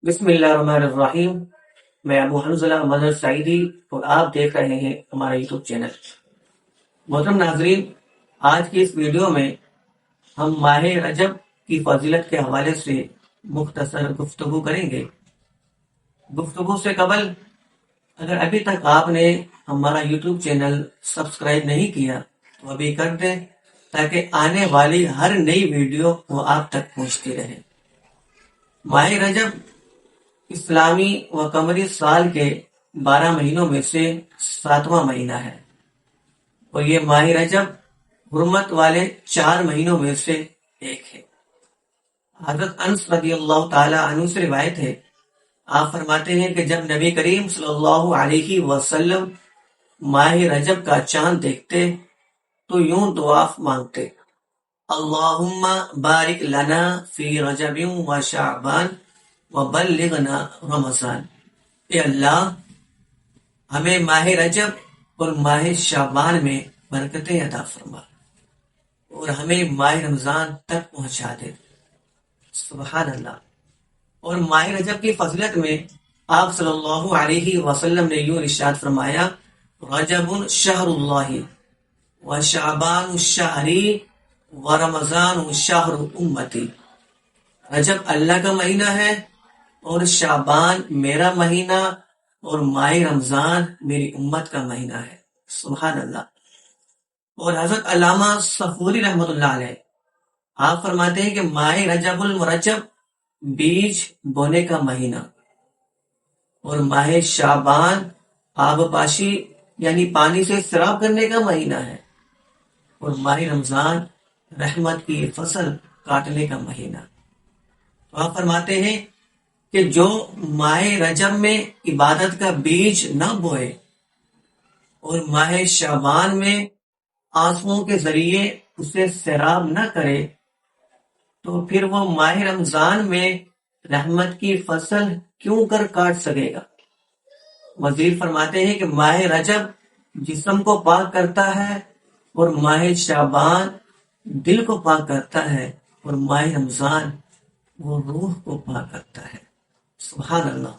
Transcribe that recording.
بسم اللہ الرحمن الرحیم۔ میں ابو حنظلہ مظہر سعیدی اور آپ دیکھ رہے ہیں ہمارا یوٹیوب چینل۔ محترم ناظرین، آج کی اس ویڈیو میں ہم ماہ رجب کی فضیلت کے حوالے سے مختصر گفتگو کریں گے۔ گفتگو سے قبل اگر ابھی تک آپ نے ہمارا یوٹیوب چینل سبسکرائب نہیں کیا تو ابھی کر دیں تاکہ آنے والی ہر نئی ویڈیو وہ آپ تک پہنچتی رہے۔ ماہ رجب اسلامی و قمری سال کے 12 مہینوں میں سے 7واں مہینہ ہے اور یہ ماہ رجب حرمت والے 4 مہینوں میں سے ایک ہے۔ حضرت انس رضی اللہ تعالی عنہ سے روایت ہے، آپ فرماتے ہیں کہ جب نبی کریم صلی اللہ علیہ وسلم ماہ رجب کا چاند دیکھتے تو یوں دعا مانگتے: اللہم بارک لنا فی رجب و شعبان وبلغنا رمضان۔ اے اللہ، ہمیں ماہ رجب اور ماہ شعبان میں برکتیں عطا فرما اور ہمیں ماہ رمضان تک پہنچا دے۔ سبحان اللہ۔ اور ماہ رجب کی فضیلت میں آپ صلی اللہ علیہ وسلم نے یوں ارشاد فرمایا: رجب شہر اللہ و شعبان شہری و رمضان شہر امتی۔ رجب اللہ کا مہینہ ہے اور شعبان میرا مہینہ اور ماہ رمضان میری امت کا مہینہ ہے۔ سبحان اللہ۔ اور حضرت علامہ صفوری رحمۃ اللہ علیہ آپ فرماتے ہیں کہ ماہ رجب المرجب بیج بونے کا مہینہ اور ماہ شعبان آب پاشی یعنی پانی سے سیراب کرنے کا مہینہ ہے اور ماہ رمضان رحمت کی فصل کاٹنے کا مہینہ۔ تو آپ فرماتے ہیں کہ جو ماہ رجب میں عبادت کا بیج نہ بوئے اور ماہ شعبان میں آنسوؤں کے ذریعے اسے سیراب نہ کرے تو پھر وہ ماہ رمضان میں رحمت کی فصل کیوں کر کاٹ سکے گا۔ مزید فرماتے ہیں کہ ماہ رجب جسم کو پاک کرتا ہے اور ماہ شعبان دل کو پاک کرتا ہے اور ماہ رمضان وہ روح کو پاک کرتا ہے۔ سبحان اللہ۔